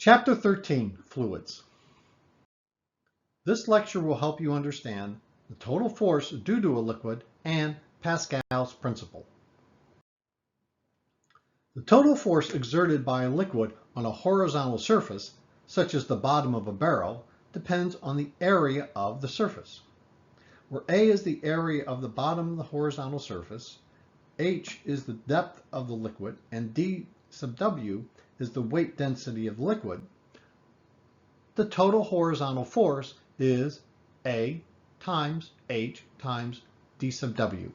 Chapter 13, Fluids. This lecture will help you understand the total force due to a liquid and Pascal's principle. The total force exerted by a liquid on a horizontal surface, such as the bottom of a barrel, depends on the area of the surface. Where A is the area of the bottom of the horizontal surface, H is the depth of the liquid, and D sub W is the weight density of the liquid, the total horizontal force is A times H times D sub W.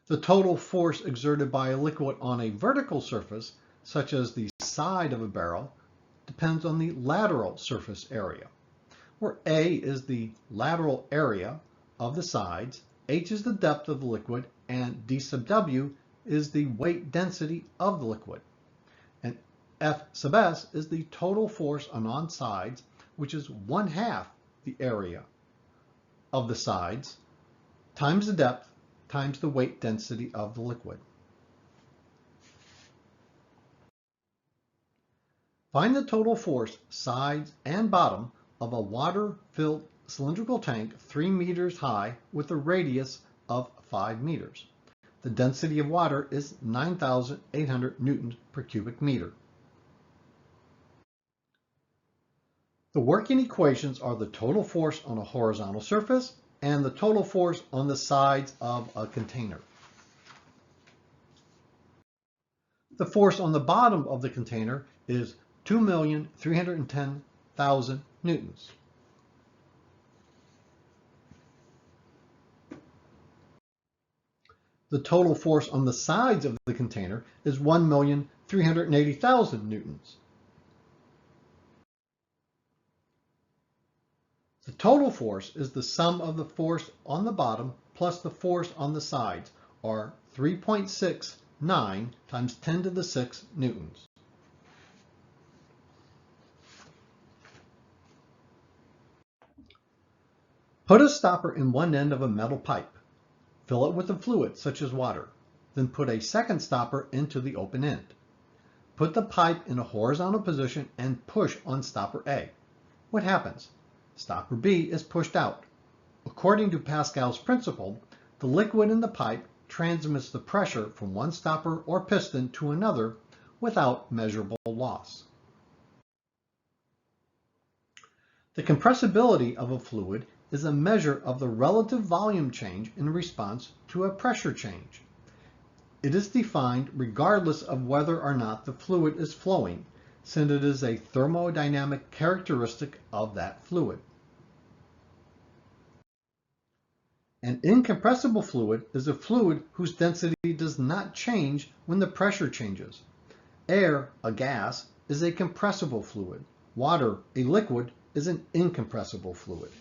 The total force exerted by a liquid on a vertical surface, such as the side of a barrel, depends on the lateral surface area, where A is the lateral area of the sides, H is the depth of the liquid, and D sub W is the weight density of the liquid. And F sub S is the total force on sides, which is 1/2 the area of the sides times the depth times the weight density of the liquid. Find the total force, sides and bottom, of a water-filled cylindrical tank 3 meters high with a radius of 5 meters. The density of water is 9,800 newtons per cubic meter. The working equations are the total force on a horizontal surface and the total force on the sides of a container. The force on the bottom of the container is 2,310,000 newtons. The total force on the sides of the container is 1,380,000 newtons. The total force is the sum of the force on the bottom plus the force on the sides, or 3.69 times 10 to the 6 newtons. Put a stopper in one end of a metal pipe. Fill it with a fluid, such as water. Then put a second stopper into the open end. Put the pipe in a horizontal position and push on stopper A. What happens? Stopper B is pushed out. According to Pascal's principle, the liquid in the pipe transmits the pressure from one stopper or piston to another without measurable loss. The compressibility of a fluid is a measure of the relative volume change in response to a pressure change. It is defined regardless of whether or not the fluid is flowing, since it is a thermodynamic characteristic of that fluid. An incompressible fluid is a fluid whose density does not change when the pressure changes. Air, a gas, is a compressible fluid. Water, a liquid, is an incompressible fluid.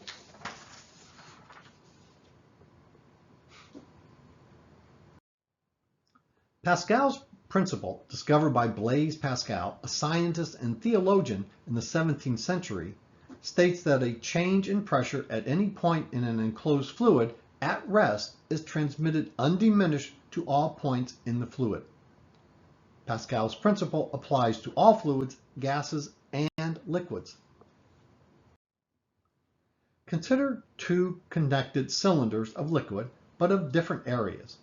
Pascal's principle, discovered by Blaise Pascal, a scientist and theologian in the 17th century, states that a change in pressure at any point in an enclosed fluid at rest is transmitted undiminished to all points in the fluid. Pascal's principle applies to all fluids, gases, and liquids. Consider two connected cylinders of liquid, but of different areas.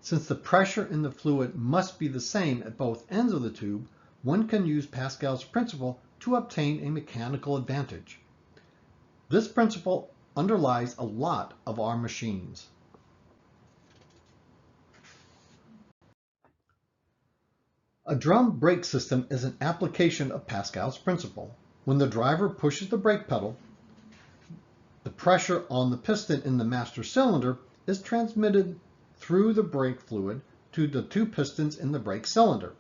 Since the pressure in the fluid must be the same at both ends of the tube, one can use Pascal's principle to obtain a mechanical advantage. This principle underlies a lot of our machines. A drum brake system is an application of Pascal's principle. When the driver pushes the brake pedal, the pressure on the piston in the master cylinder is transmitted through the brake fluid to the two pistons in the brake cylinder.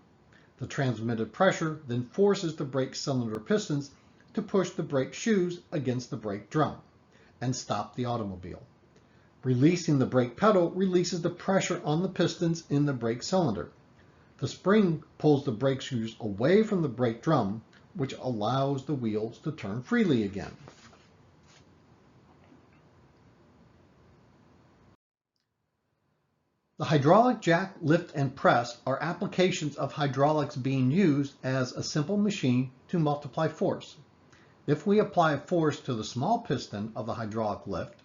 The transmitted pressure then forces the brake cylinder pistons to push the brake shoes against the brake drum and stop the automobile. Releasing the brake pedal releases the pressure on the pistons in the brake cylinder. The spring pulls the brake shoes away from the brake drum, which allows the wheels to turn freely again. The hydraulic jack, lift, and press are applications of hydraulics being used as a simple machine to multiply force. If we apply a force to the small piston of the hydraulic lift,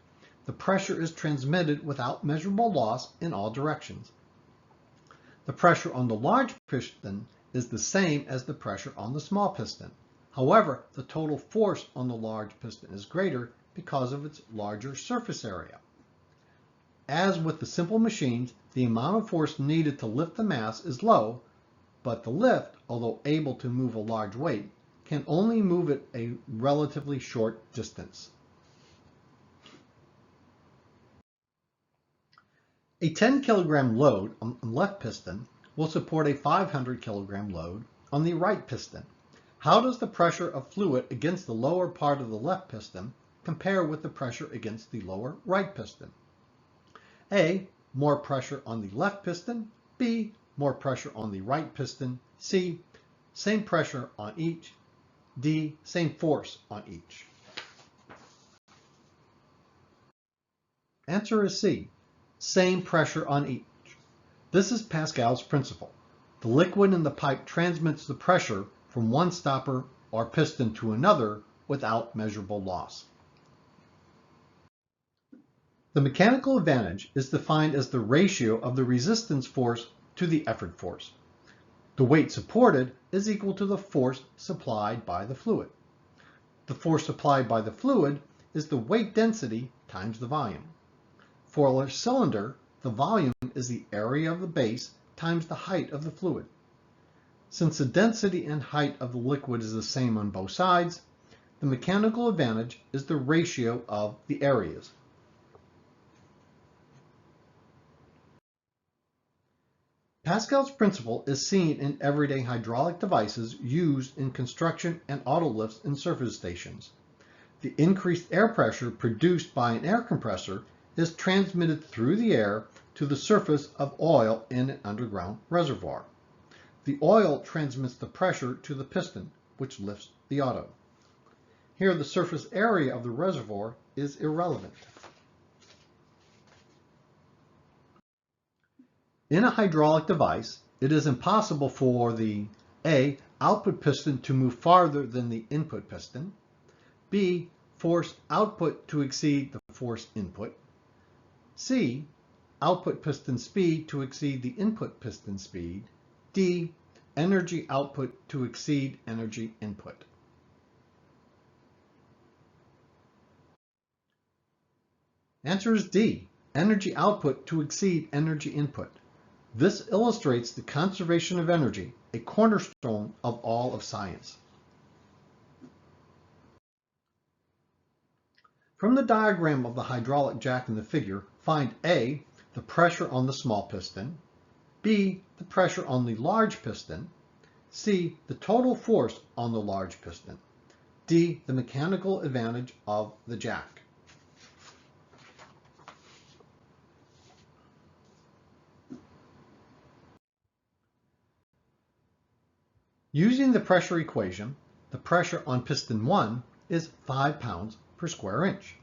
the pressure is transmitted without measurable loss in all directions. The pressure on the large piston is the same as the pressure on the small piston. However, the total force on the large piston is greater because of its larger surface area. As with the simple machines, the amount of force needed to lift the mass is low, but the lift, although able to move a large weight, can only move it a relatively short distance. A 10 kilogram load on the left piston will support a 500 kilogram load on the right piston. How does the pressure of fluid against the lower part of the left piston compare with the pressure against the lower right piston? A, more pressure on the left piston. B, more pressure on the right piston. C, same pressure on each. D, same force on each. Answer is C, same pressure on each. This is Pascal's principle. The liquid in the pipe transmits the pressure from one stopper or piston to another without measurable loss. The mechanical advantage is defined as the ratio of the resistance force to the effort force. The weight supported is equal to the force supplied by the fluid. The force supplied by the fluid is the weight density times the volume. For a cylinder, the volume is the area of the base times the height of the fluid. Since the density and height of the liquid is the same on both sides, the mechanical advantage is the ratio of the areas. Pascal's principle is seen in everyday hydraulic devices used in construction and auto lifts in surface stations. The increased air pressure produced by an air compressor is transmitted through the air to the surface of oil in an underground reservoir. The oil transmits the pressure to the piston, which lifts the auto. Here, the surface area of the reservoir is irrelevant. In a hydraulic device, it is impossible for the A, output piston to move farther than the input piston, B, force output to exceed the force input, C, output piston speed to exceed the input piston speed, D, energy output to exceed energy input. Answer is D, energy output to exceed energy input. This illustrates the conservation of energy, a cornerstone of all of science. From the diagram of the hydraulic jack in the figure, find A, the pressure on the small piston, B, the pressure on the large piston, C, the total force on the large piston, D, the mechanical advantage of the jack. Using the pressure equation, the pressure on piston 1 is 5 pounds per square inch.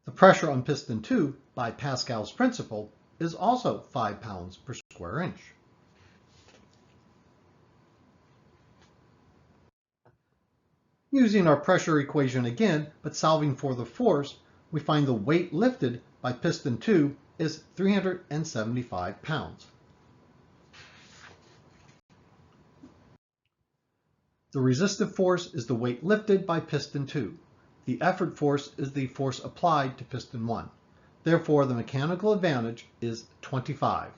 The pressure on piston 2 by Pascal's principle is also 5 pounds per square inch. Using our pressure equation again, but solving for the force, we find the weight lifted by piston 2 is 375 pounds. The resistive force is the weight lifted by piston 2. The effort force is the force applied to piston 1. Therefore, the mechanical advantage is 25.